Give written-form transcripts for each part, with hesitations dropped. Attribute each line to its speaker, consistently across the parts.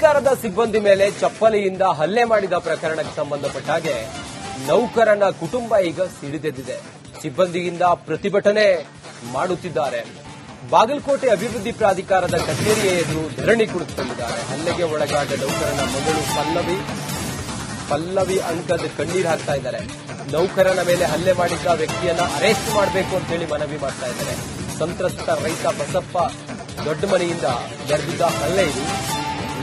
Speaker 1: ಪ್ರಾಧಿಕಾರದ ಸಿಬ್ಬಂದಿ ಮೇಲೆ ಚಪ್ಪಲಿಯಿಂದ ಹಲ್ಲೆ ಮಾಡಿದ ಪ್ರಕರಣಕ್ಕೆ ಸಂಬಂಧಪಟ್ಟ ಹಾಗೆ ನೌಕರನ ಕುಟುಂಬ ಈಗ ಸಿಡಿದೆದ್ದಿದೆ. ಸಿಬ್ಬಂದಿಯಿಂದ ಪ್ರತಿಭಟನೆ ಮಾಡುತ್ತಿದ್ದಾರೆ. ಬಾಗಲಕೋಟೆ ಅಭಿವೃದ್ಧಿ ಪ್ರಾಧಿಕಾರದ ಕಚೇರಿಯ ಎದುರು ಧರಣಿ ಕುಳಿತುಕೊಂಡಿದ್ದಾರೆ. ಹಲ್ಲೆಗೆ ಒಳಗಾದ ನೌಕರನ ಮಗಳು ಪಲ್ಲವಿ ಅಂಕದ ಕಣ್ಣೀರು ಹಾಕ್ತಾ ಇದ್ದಾರೆ. ನೌಕರನ ಮೇಲೆ ಹಲ್ಲೆ ಮಾಡಿದ್ದ ವ್ಯಕ್ತಿಯನ್ನ ಅರೆಸ್ಟ್ ಮಾಡಬೇಕು ಅಂತ ಹೇಳಿ ಮನವಿ ಮಾಡ್ತಾ ಇದ್ದಾರೆ. ಸಂತ್ರಸ್ತ ರೈತ ಬಸಪ್ಪ ದೊಡ್ಡಮನೆಯಿಂದ ನಡೆದಿದ್ದ ಹಲ್ಲೆ ಇದು.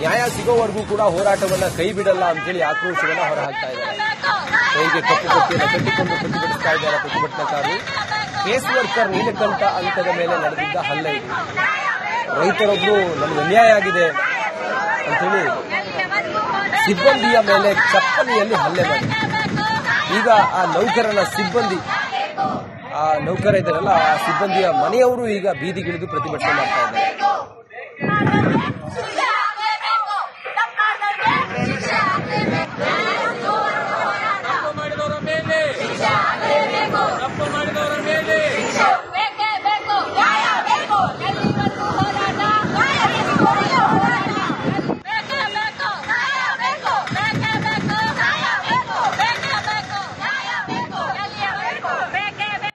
Speaker 1: ನ್ಯಾಯ ಸಿಗೋವರೆಗೂ ಕೂಡ ಹೋರಾಟವನ್ನ ಕೈ ಬಿಡಲ್ಲ ಅಂತೇಳಿ ಆಕ್ರೋಶವನ್ನ ಹೊರಹಾಕ್ತಾ ಇದ್ದಾರೆ. ಕೈಗೆ ಕಪ್ಪು ಪಟ್ಟಿಯನ್ನು ಕಟ್ಟಿಕೊಂಡು ಪ್ರತಿಭಟಿಸ್ತಾ ಇದ್ದಾರೆ ಪ್ರತಿಭಟನಾಕಾರರು. ಕೇಸ್ ವರ್ಕರ್ ನೀಲಕಂಠ ಅಂಕದ ಮೇಲೆ ನಡೆದಿದ್ದ ಹಲ್ಲೆ ಇದು. ರೈತರೊಬ್ಬರು ನಮಗೆ ಅನ್ಯಾಯ ಆಗಿದೆ ಅಂತೇಳಿ ಸಿಬ್ಬಂದಿಯ ಮೇಲೆ ಚಪ್ಪಲಿಯಲ್ಲಿ ಹಲ್ಲೆ ಮಾಡಿ ಈಗ ಆ ನೌಕರನ ಸಿಬ್ಬಂದಿ ಆ ನೌಕರ ಇದ್ದಾರಲ್ಲ ಆ ಸಿಬ್ಬಂದಿಯ ಮನೆಯವರು ಈಗ ಬೀದಿಗಿಳಿದು ಪ್ರತಿಭಟನೆ ಮಾಡ್ತಾ ಇದ್ದಾರೆ.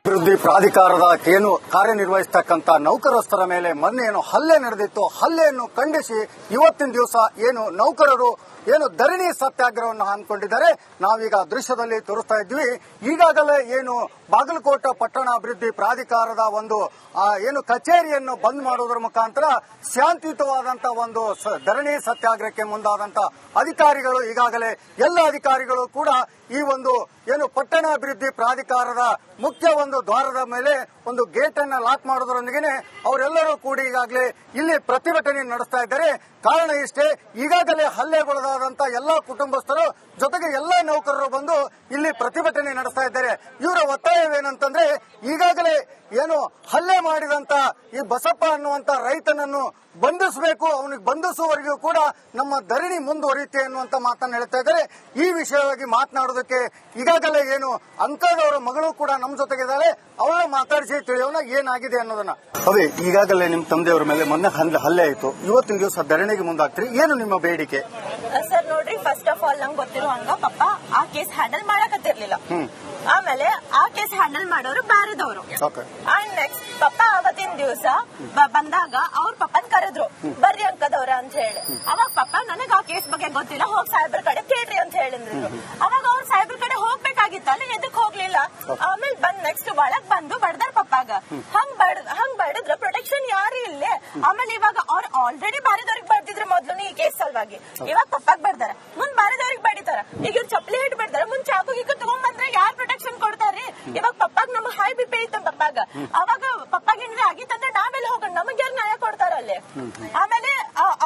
Speaker 2: ಅಭಿವೃದ್ಧಿ ಪ್ರಾಧಿಕಾರದ ಏನು ಕಾರ್ಯನಿರ್ವಹಿಸತಕ್ಕಂಥ ನೌಕರಸ್ಥರ ಮೇಲೆ ಮೊನ್ನೆ ಏನು ಹಲ್ಲೆ ನಡೆದಿತ್ತು, ಹಲ್ಲೆಯನ್ನು ಖಂಡಿಸಿ ಇವತ್ತಿನ ದಿವಸ ಏನು ನೌಕರರು ಏನು ಧರಣಿ ಸತ್ಯಾಗ್ರಹವನ್ನು ಹಮ್ಮಿಕೊಂಡಿದ್ದಾರೆ. ನಾವೀಗ ದೃಶ್ಯದಲ್ಲಿ ತೋರಿಸ್ತಾ ಇದ್ವಿ. ಈಗಾಗಲೇ ಏನು ಬಾಗಲಕೋಟೆ ಪಟ್ಟಣ ಅಭಿವೃದ್ಧಿ ಪ್ರಾಧಿಕಾರದ ಒಂದು ಏನು ಕಚೇರಿಯನ್ನು ಬಂದ್ ಮಾಡುವುದರ ಮುಖಾಂತರ ಶಾಂತಿಯುತವಾದಂತಹ ಒಂದು ಧರಣಿ ಸತ್ಯಾಗ್ರಹಕ್ಕೆ ಮುಂದಾದಂತ ಅಧಿಕಾರಿಗಳು ಈಗಾಗಲೇ ಎಲ್ಲ ಅಧಿಕಾರಿಗಳು ಕೂಡ ಈ ಒಂದು ಏನು ಪಟ್ಟಣ ಅಭಿವೃದ್ಧಿ ಪ್ರಾಧಿಕಾರದ ಮುಖ್ಯ ಒಂದು ದ್ವಾರದ ಮೇಲೆ ಒಂದು ಗೇಟ್ ಅನ್ನ ಲಾಕ್ ಮಾಡೋದ್ರೊಂದಿಗೆ ಅವರೆಲ್ಲರೂ ಕೂಡ ಈಗಾಗಲೇ ಇಲ್ಲಿ ಪ್ರತಿಭಟನೆ ನಡೆಸ್ತಾ ಇದ್ದಾರೆ. ಕಾರಣ ಇಷ್ಟೇ, ಈಗಾಗಲೇ ಹಲ್ಲೆಗೊಳಗಾದಂತ ಎಲ್ಲಾ ಕುಟುಂಬಸ್ಥರು ಜೊತೆಗೆ ಎಲ್ಲಾ ನೌಕರರು ಬಂದು ಇಲ್ಲಿ ಪ್ರತಿಭಟನೆ ನಡೆಸ್ತಾ ಇದ್ದಾರೆ. ಇವರ ಒತ್ತಾಯವೇನಂತಂದ್ರೆ ಈಗಾಗಲೇ ಏನು ಹಲ್ಲೆ ಮಾಡಿದಂತ ಈ ಬಸಪ್ಪ ಅನ್ನುವಂತ ರೈತನನ್ನು ಬಂಧಿಸಬೇಕು, ಅವನಿಗೆ ಬಂಧಿಸುವವರೆಗೂ ಕೂಡ ನಮ್ಮ ಧರಣಿ ಮುಂದುವರಿಯುತ್ತೆ ಅನ್ನುವಂತ ಮಾತನ್ನು ಹೇಳ್ತಾ ಇದ್ದಾರೆ. ಈ ವಿಷಯವಾಗಿ ಮಾತನಾಡೋದಕ್ಕೆ ಈಗಾಗಲೇ ಏನು ಅಂಕದವರ ಮಗಳು ಕೂಡ ನಮ್ಮ ಜೊತೆಗಿದ್ದಾಳೆ. ಅವಳ ಮಾತಾಡಿಸಿ ತಿಳಿಯೋಣ ಏನಾಗಿದೆ ಅನ್ನೋದನ್ನ. ಅದೇ ಈಗಾಗಲೇ ನಿಮ್ಮ ತಂದೆಯವರ ಮೇಲೆ ಮೊನ್ನೆ ಹಲ್ಲೆ ಆಯಿತು, ಇವತ್ತಿನ ದಿವಸ ಧರಣಿಗೆ ಮುಂದಾಗ್ತೀರಿ, ಏನು ನಿಮ್ಮ ಬೇಡಿಕೆ?
Speaker 3: ಸರ್ ನೋಡ್ರಿ, ಫಸ್ಟ್ ಆಫ್ ಆಲ್ ನಂಗೆ ಗೊತ್ತಿರೋ ಹಂಗ ಪಪ್ಪ ಆ ಕೇಸ್ ಹ್ಯಾಂಡಲ್ ಮಾಡಕತ್ತಿರ್ಲಿಲ್ಲ. ಆಮೇಲೆ ಆ ಕೇಸ್ ಹ್ಯಾಂಡಲ್ ಮಾಡೋರು ಬ್ಯಾರೆದವರು. ಅಂಡ್ ನೆಕ್ಸ್ಟ್ ಪಪ್ಪ ಅವತ್ತಿನ ದಿವಸ ಬಂದಾಗ ಅವ್ರ ಪಪ್ಪನ್ ಕರೆದ್ರು, ಬರ್ರಿ ಅಂಕದವ್ರ ಅಂತ ಹೇಳಿ. ಅವಾಗ ಪಪ್ಪ ನನಗ್ ಆ ಕೇಸ್ ಬಗ್ಗೆ ಗೊತ್ತಿಲ್ಲ, ಹೋಗ್ ಸಾಹೇಬ್ರ ಕಡೆ ಕೇಳ್ರಿ ಅಂತ ಹೇಳಿದ್ರು. ಅವಾಗ ಅವ್ರ ಸಾಹೇಬ್ರ ಕಡೆ ಹೋಗ್ಬೇಕಾಗಿತ್ತಲ್ಲ, ಎದಕ್ ಹೋಗ್ಲಿಲ್ಲ. ಆಮೇಲೆ ಬಂದ್ ನೆಕ್ಸ್ಟ್ ಒಳಗ್ ಬಂದು ಬಡ್ದಾರ ಪಪ್ಪಾಗ. ಹಂಗ್ ಬಡದ್ರ ಪ್ರೊಟೆಕ್ಷನ್ ಯಾರು ಇಲ್ಲೇ. ಆಮೇಲೆ ಇವಾಗ ಅವ್ರು ಆಲ್ರೆಡಿ ಬಾರಿದವ್ರಿಗೆ ಬಡ್ದಿದ್ರು ಮೊದ್ಲು ಈ ಕೇಸ್ ಸಲುವಾಗಿ. ಇವಾಗ ಪಪ್ಪಾಗ್ ಬಡ್ದಾರ, ಮುಂದ್ ಬಾರಿದವ್ರಿಗೆ ಬಡಿತಾರ. ಈಗ ಇವ್ರು ಚಪ್ಪಲಿ ಹಿಟ್ಟು ಬಿಡ್ತಾರ, ಮುಂದ್ ಚಾಕು ಈಗ ತಗೊಂಡ್ಬಂದ್ರೆ ಯಾರು ಪ್ರೊಟೆಕ್ಷನ್ ಕೊಡ್ತಾರ್ರಿ? ಇವಾಗ ಪಪ್ಪಾಗ ನಮ್ಮ ಹೈ ಬಿಪಿ ಐತ ಪಪ್ಪಾಗ. ಅವಾಗ ಪಪ್ಪಾಗ ಏನ್ರಿ ಆಗಿತ್ತಂದ್ರೆ ನಾವೆಲ್ಲ ಹೋಗೋಣ, ನಮಗ್ ಯಾರು ನ್ಯಾಯ ಕೊಡ್ತಾರ ಅಲ್ಲಿ? ಆಮೇಲೆ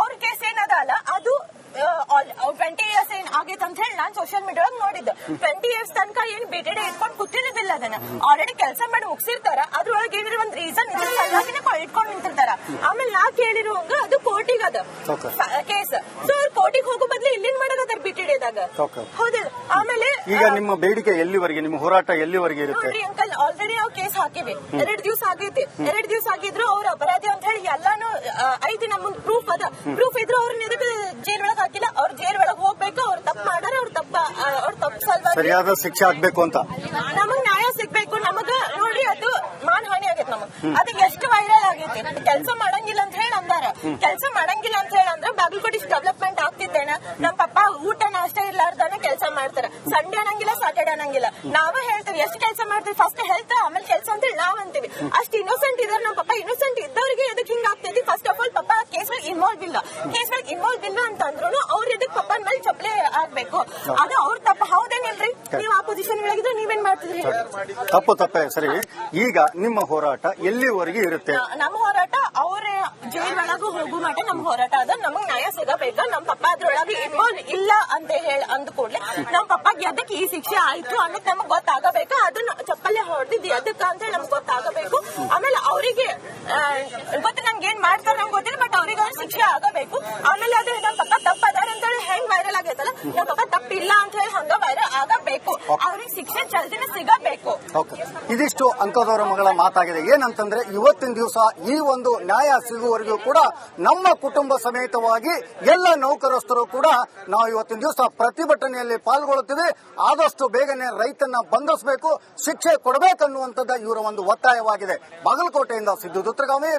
Speaker 3: ಅವ್ರ ಕೇಸ್ ಏನದಲ್ಲ ಅದು 20 years ಏನ್ ಆಗೈತೆ ಅಂತ ಹೇಳಿ ನಾನ್ ಸೋಷಿಯಲ್ ಮೀಡಿಯಾ ಒಳಗೆ ನೋಡಿದ್ದು. 20 years ತನಕ ಏನ್ ಬಿಟೆಡೆ ಇಟ್ಕೊಂಡು ಕೂತಿರೋದಿಲ್ಲ, ಅದನ್ನ ಆಲ್ರೆಡಿ ಕೆಲಸ ಮಾಡಿ ಮುಗಿಸಿರ್ತಾರ. ಅದ್ರೊಳಗೆ ಏನಾರ ಒಂದ್ ರೀಸನ್ ಇಟ್ಕೊಂಡು ನಿಂತಿರ್ತಾರ. ಆಮೇಲೆ ನಾ ಕೇಳಿರುವಂಗ ಅದು ಕೋರ್ಟಿಗೆ ಅದ ಕೇಸ್. ಸೊ ಅವ್ರು ಕೋರ್ಟಿಗೆ ಹೋಗೋ ಬದ್ಲು ಇಲ್ಲಿಂದ ಮಾಡೋದಾರ ಬಿಟೆಡೆದಾಗ. ಹೌದಿಲ್ಲ? ಆಮೇಲೆ ಈಗ ನಿಮ್ಮ ಬೇಡಿಕೆ ಎಲ್ಲಿವರೆಗೆ, ನಿಮ್ಮ ಹೋರಾಟ ಎಲ್ಲಿವರೆಗೆ ಇರುತ್ತೆ? ನೋಡ್ರಿ ಅಂಕಲ್, ಆಲ್ರೆಡಿ ನಾವು ಕೇಸ್ ಹಾಕಿವಿ, 2 ದಿವಸ ಆಗೈತಿ. 2 ದಿವಸ ಆಗಿದ್ರು ಅವ್ರ ಅಪರಾಧಿ ಅಂತ ಹೇಳಿ ಎಲ್ಲಾನು ಐತಿ, ನಮ್ಮ ಮುಂದ್ ಪ್ರೂಫ್ ಅದ. ಪ್ರೂಫ್ ಇದ್ರು ಅವ್ರನ್ನ ಎದಕ್ಕೆ ಜೈಲ್ ಒಳಗ್ ಹಾಕಿಲ್ಲ? ಅವ್ರ ಜೈಲ್ ಒಳಗ್ ಹೋಗ್ಬೇಕು, ಅವ್ರ ತಪ್ಪು ಮಾಡಾರ, ಅವ್ರ ತಪ್ಪು ಸಲುವಾಗಿ
Speaker 2: ಸರಿಯಾದ ಶಿಕ್ಷೆ ಆಗ್ಬೇಕು ಅಂತ
Speaker 3: ನಮಗ್ ನ್ಯಾಯ ಸಿಗ್ಬೇಕು. ನಮಗ ನೋಡ್ರಿ ಅದು ಮಾನಹಾನಿ ಆಗೈತೆ ನಮಗ್. ಅದಕ್ಕೆ ಎಷ್ಟು ವೈರಲ್ ಆಗೈತಿ. ಕೆಲಸ ಮಾಡಂಗಿಲ್ಲ ಅಂತ ಹೇಳಿ ಅಂದಾರ. ಕೆಲಸ ಮಾಡಂಗಿಲ್ಲ ಅಂತ ಹೇಳಿ ಅಂದ್ರೆ ಬಾಗಲಕೋಟೆ ಡೆವಲಪ್ಮೆಂಟ್ ಆಗ್ತಿದ್ದೇನ? ನಮ್ ಪಪ್ಪ ಊಟ ನಾಷ್ಟ ಇರ್ಲಾರ್ದಾನೆ ಕೆಲಸ ಮಾಡ್ತಾರ. ಸಂಡೇ ಅನ್ನಂಗಿಲ್ಲ, ಸ್ಯಾಟರ್ಡೇ ಅನ್ನಂಗಿಲ್ಲ. ನಾವೇ ಹೇಳ್ತೀವಿ ಎಷ್ಟು ಕೆಲಸ ಮಾಡ್ತೀವಿ, ಫಸ್ಟ್ ಹೆಲ್ತ್ ಆಮೇಲೆ ಕೆಲಸ ಅಂತ ಹೇಳಿ ನಾವ್ ಅಂತೀವಿ. ಅಷ್ಟು ಇನ್ನೋಸೆಂಟ್ ಇದಾರೆ ನಮ್ ಪಪ್ಪ. ಇನ್ನೋಸೆಂಟ್ ಇದ್ದವರಿಗೆ ಎದಕ್ ಹಿಂಗ ಆಗ್ತೈತಿ? First of all papa case ಮೇಲೆ ಇನ್ವಾಲ್ವ್ ಇಲ್ಲ. ಕೇಸ್ ಮೇಲೆ ಇನ್ವಾಲ್ವ್ ಇಲ್ಲ ಅಂತಂದ್ರು ಅವ್ರ ಎದಕ್ ಪಪ್ಪನ ಮೇಲೆ ಚಪ್ಪಲೆ ಆಗ್ಬೇಕು? ಅದು ಅವ್ರ ತಪ್ಪ ಹೌದೇನಿಲ್ರಿ? ನೀವು ಆ ಪೊಸಿಷನ್ ಒಳಗಿದ್ರೆ ನೀವೇನ್ ಮಾಡ್ತಿದ್ರಿ?
Speaker 2: ತಪ್ಪೇ ಸರಿ. ಈಗ ನಿಮ್ಮ ಹೋರಾಟ ಎಲ್ಲಿವರೆಗೆ ಇರುತ್ತೆ?
Speaker 3: ನಮ್ಮ ಹೋರಾಟ ಅವ್ರ ಜೈಲ್ ಒಳಗೂ ಹೋಗೋ ಮಟ್ಟ ನಮ್ ಹೋರಾಟ ಅದ. ನಮಗ್ ನ್ಯಾಯ ಸಿಗಬೇಕ. ನಮ್ ಪಪ್ಪ ಅದ್ರೊಳಗೆ ಇನ್ವಾಲ್ವ್ ಇಲ್ಲ ಅಂತ ಹೇಳಿ ಅಂದ ಕೂಡ್ಲೆ ನಮ್ ಪಪ್ಪಾಗ ಎದಕ್ ಈ ಶಿಕ್ಷೆ ಆಯ್ತು ಅನ್ನೋದು ನಮಗ್ ಗೊತ್ತಾಗಬೇಕು. ಅದನ್ನ ಚಪ್ಪಲೆ ಹೊಡೆದಿದ್ದು ಎದಕ್ಕ ಅಂತ ಹೇಳಿ ನಮ್ಗೆ ಗೊತ್ತಾಗಬೇಕು. ಆಮೇಲೆ ಅವರಿಗೆ ಗೊತ್ತು ನಮ್ಗೆ ಏನ್ ಮಾಡ್ತಾರ ನಮ್ಗೆ ಗೊತ್ತಿಲ್ಲ, ಬಟ್ ಅವ್ರಿಗೆ ಅವ್ರ ಶಿಕ್ಷೆ ಆಗಬೇಕು. ಆಮೇಲೆ ಅದೇ ನಮ್ ಪಪ್ಪ ತಪ್ಪದಾರ ಅಂತ ಹೇಳಿ ಹೆಂಗ್ ವೈರಲ್ ಆಗೈತಲ್ಲ, ನಮ್ ಪಪ್ಪ ತಪ್ಪಿಲ್ಲ ಅಂತ ಹೇಳಿ ಹಂಗ ವೈರಲ್ ಆಗಬೇಕು. ಅವ್ರಿಗೆ ಶಿಕ್ಷೆ ಜಲ್ದಿನ ಸಿಗಬೇಕು.
Speaker 2: ಇದಿಷ್ಟು ಅಂಕದವರ ಮಗಳ ಮಾತಾಗಿದೆ. ಏನಂತಂದ್ರೆ ಇವತ್ತಿನ ದಿವಸ ಈ ಒಂದು ನ್ಯಾಯ ಸಿಗುವವರೆಗೂ ಕೂಡ ನಮ್ಮ ಕುಟುಂಬ ಸಮೇತವಾಗಿ ಎಲ್ಲ ನೌಕರಸ್ಥರು ಕೂಡ ನಾವು ಇವತ್ತಿನ ದಿವಸ ಪ್ರತಿಭಟನೆಯಲ್ಲಿ ಪಾಲ್ಗೊಳ್ಳುತ್ತಿವೆ. ಆದಷ್ಟು ಬೇಗನೆ ರೈತನ್ನ ಬಂಧಿಸಬೇಕು, ಶಿಕ್ಷೆ ಕೊಡಬೇಕನ್ನುವಂಥದ್ದು ಇವರ ಒಂದು ಒತ್ತಾಯವಾಗಿದೆ. ಬಾಗಲಕೋಟೆಯಿಂದ ಸಿದ್ದು ದುತ್ರಗಾಮಿ,